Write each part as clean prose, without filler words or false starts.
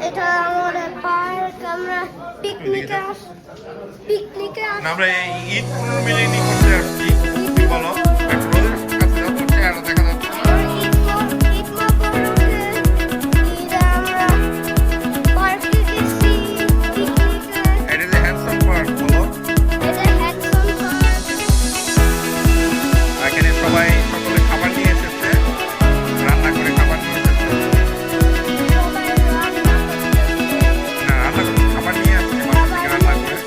এটা আমাদের পার্ক, আমরা পিকনিকে আমরা এই ঈদ পুনর্মিলনী করতে আসছি। কি বলো পেট্রোল কাছে যাচ্ছে চেহারা দেখা যাচ্ছে। এটা যে হ্যান্ডসাম পার্ক বলো। এখানে সবাই সকলে খাবার নিয়ে এসেছে, রান্না করে খাবার নিয়ে এসেছে। না, রান্না করে খাবার নিয়ে আসছে বাসা থেকে রান্না করে।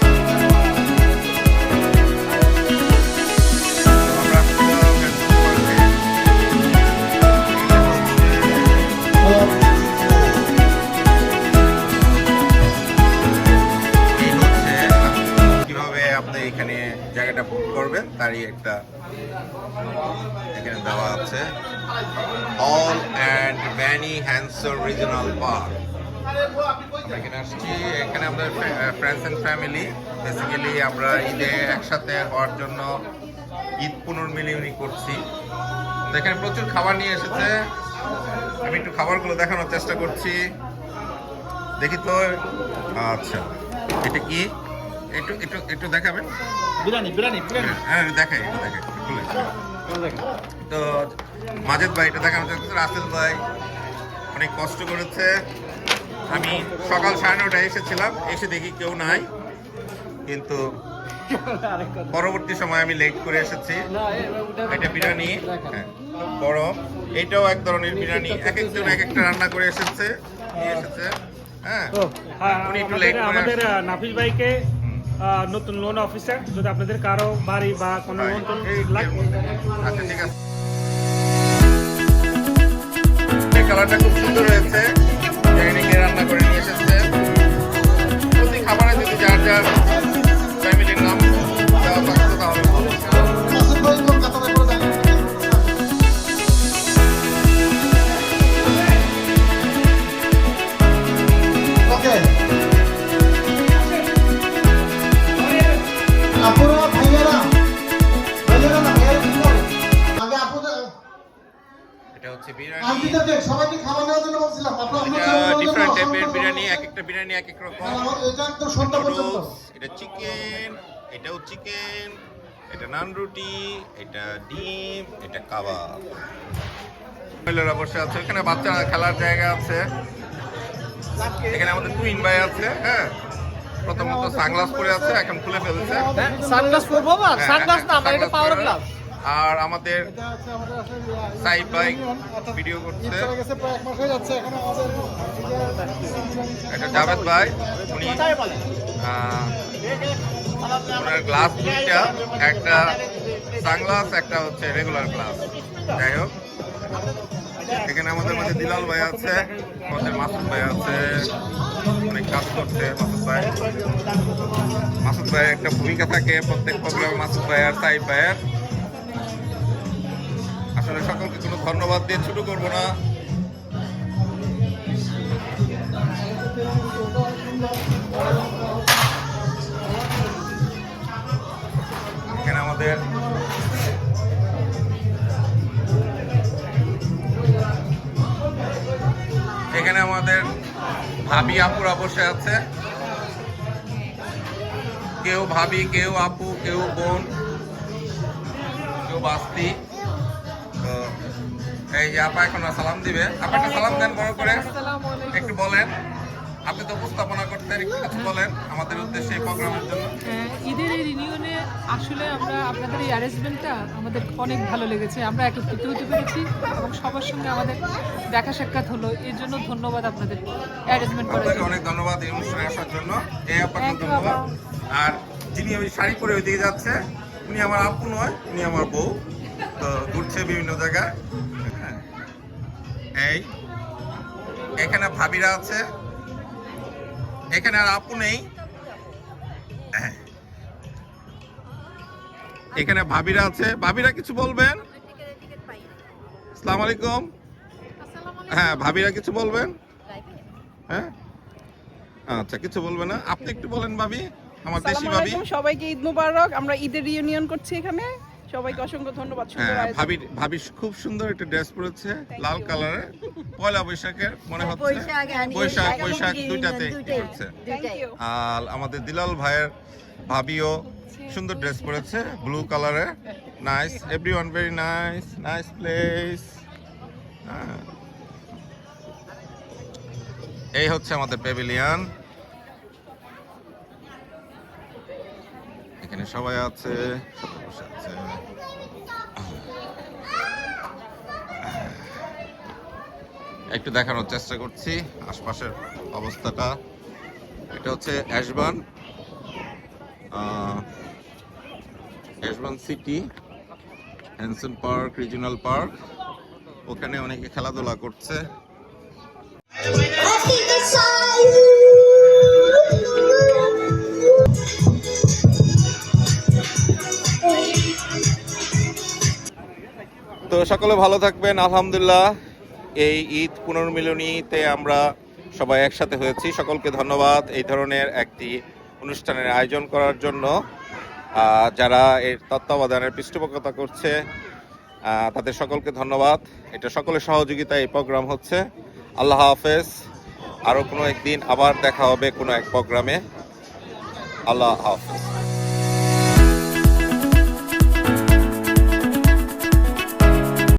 আমরা এই হচ্ছে কিভাবে আপনি এখানে জায়গাটা বুক করবেন তারই একটা এখানে দেওয়া আছে, অল অ্যান্ড ভ্যানি হ্যান্সর রিজনাল পার্ক। এখানে আসছি, এখানে আমাদের ফ্রেন্ডস অ্যান্ড ফ্যামিলি বেসিক্যালি আমরা ঈদে একসাথে হওয়ার জন্য ঈদ পুনর্মিলনী করছি। এখানে প্রচুর খাবার নিয়ে এসেছে, আমি একটু খাবারগুলো দেখানোর চেষ্টা করছি। দেখি তো, আচ্ছা এটা কি একটু একটু একটু দেখাবেন? বিরিয়ানি হ্যাঁ দেখাই, একটু দেখাই খুলে। তো মাজেদ ভাই এটা দেখানোর চেষ্টা করছে, রাসেল ভাই অনেক কষ্ট করেছে। আমি সকাল 9:30টায় এসেছিলাম, এসে দেখি কেউ নাই, কিন্তু পরবর্তী সময় আমি লেট করে এসেছি। এটা বিরিয়ানি, হ্যাঁ বড়, এটাও এক ধরনের বিরিয়ানি। এক একজন এক একটা রান্না করে এসেছে, নিয়ে এসেছে। হ্যাঁ উনি একটু লেট করে আমাদের নাফিস ভাইকে নতুন লোন অফিসার, যদি আপনাদের কারো বাড়ি বা কোনো লোন টোন লাগে। আচ্ছা ঠিক আছে। এই কালারটা খুব সুন্দর হয়েছে, জাইনিকে রান্না করে নিয়ে এসেছে। প্রতি খাবারে যদি যার যার ফ্যামিলির নাম দেওয়া থাকতো তাহলে ভালো। এটা হচ্ছে বিরিয়ানি, সবাইকে খাবার নেওয়ার জন্য বলছিলাম। ডিফারেন্ট টাইপের বিরিয়ানি, এক একটা বিরিয়ানি এক এক রকম। এটা একদম সন্ধ্যা পর্যন্ত। এটা চিকেন, এটাও চিকেন, এটা নান রুটি, এটা ডিম, এটা কাবাব। মহিলারা বসে আছে, এখানে বাচ্চারা খেলার জায়গা আছে। এখানে আমাদের টুইন ভাই আছে, হ্যাঁ প্রথমত সানগ্লাস পরে আছে, এখন খুলে ফেলছে। সানগ্লাস পরবো না, সানগ্লাস না, আমার এটা পাওয়ার গ্লাস। আর আমাদের সাইড ভাই ভিডিও করছে, এটা জাভেদ ভাই, উনি ওনার গ্লাস দুইটা, একটা সানগ্লাস একটা হচ্ছে রেগুলার গ্লাস। যাই হোক, এখানে আমাদের মধ্যে দিলাল ভাই আছে, আমাদের মাসুদ ভাই আছে, অনেক কাজ করছে মাসুদ ভাই একটা ভূমিকা থাকে প্রত্যেক প্রোগ্রামে মাসুদ ভাই আর সাইড ভাইয়ের। আসলে সকলকে কোনো ধন্যবাদ দিয়ে ছোট করবো না। এখানে আমাদের ভাবি আপুরা বসে আছে, কেউ ভাবি, কেউ আপু, কেউ বোন, কেউ বাস্তি। তো এই যে আপা এখন সালাম দিবে, আপা একটা সালাম দেন বড় করে, একটু বলেন। আপনি তো উপস্থাপনা করতেন, একটু কিছু বলেন আমাদের উদ্দেশ্যে এই প্রোগ্রামের জন্য। ঈদের এই রিনিউনে আসলে আমরা আপনাদের এই অ্যারেঞ্জমেন্টটা আমাদের অনেক ভালো লেগেছে। আমরা একত্রিত হতে পেরেছি এবং সবার সঙ্গে আমাদের দেখা সাক্ষাৎ হলো, এর জন্য ধন্যবাদ আপনাদের অ্যারেঞ্জমেন্ট করার জন্য। অনেক ধন্যবাদ এই অনুষ্ঠানে আসার জন্য। এই আপাকে ধন্যবাদ। আর যিনি ওই শাড়ি পরে ওই দিকে যাচ্ছে, উনি আমার আপু নয়, উনি আমার বউ। তো ঘুরছে বিভিন্ন জায়গায়। এই এখানে ভাবিরা আছে, এখানে আর আপু নেই, এখানে ভাবিরা আছে। ভাবিরা কিছু বলবেন? আসসালামু আলাইকুম। হ্যাঁ ভাবিরা কিছু বলবেন? হ্যাঁ আচ্ছা, কিছু বলবে না, আপনি একটু বলেন ভাবি, আমার দেশি ভাবি। সবাইকে ঈদ মুবারক। আমরা ঈদের রিউনিয়ন করছি এখানে, সবাইকে অসংখ্য ধন্যবাদ। হ্যাঁ, সুন্দর আয়োজন। ভাবি খুব সুন্দর একটা ড্রেস পরেছে, লাল কালারের, পয়লা বৈশাখের মনে হচ্ছে। বৈশাখ দুইটাতে করছে। Thank you. আর আমাদের দিলাল ভাইয়ের ভাবিও সুন্দর ড্রেস পরেছে, ব্লু কালারের। Nice, everyone very nice, nice place. এই হচ্ছে আমাদের প্যাভিলিয়ন। এখানে সবাই আছে, সবাই বসে আছে। একটু দেখানোর চেষ্টা করছি আশপাশের অবস্থাটা। এটা হচ্ছে Ashburn city, Hanson park, regional park. ওখানে অনেকে খেলাধুলা করছে। তো সকলে ভালো থাকবেন। আলহামদুলিল্লাহ, এই ঈদ পুনর্মিলনীতে আমরা সবাই একসাথে হয়েছি। সকলকে ধন্যবাদ এই ধরনের একটি অনুষ্ঠানের আয়োজন করার জন্য। যারা এর তত্ত্বাবধানের পৃষ্ঠপোষকতা করছে তাদের সকলকে ধন্যবাদ। এটা সকলের সহযোগিতায় এই প্রোগ্রাম হচ্ছে। আল্লাহ হাফেজ। আরও কোনো একদিন আবার দেখা হবে কোনো এক প্রোগ্রামে। আল্লাহ হাফেজ।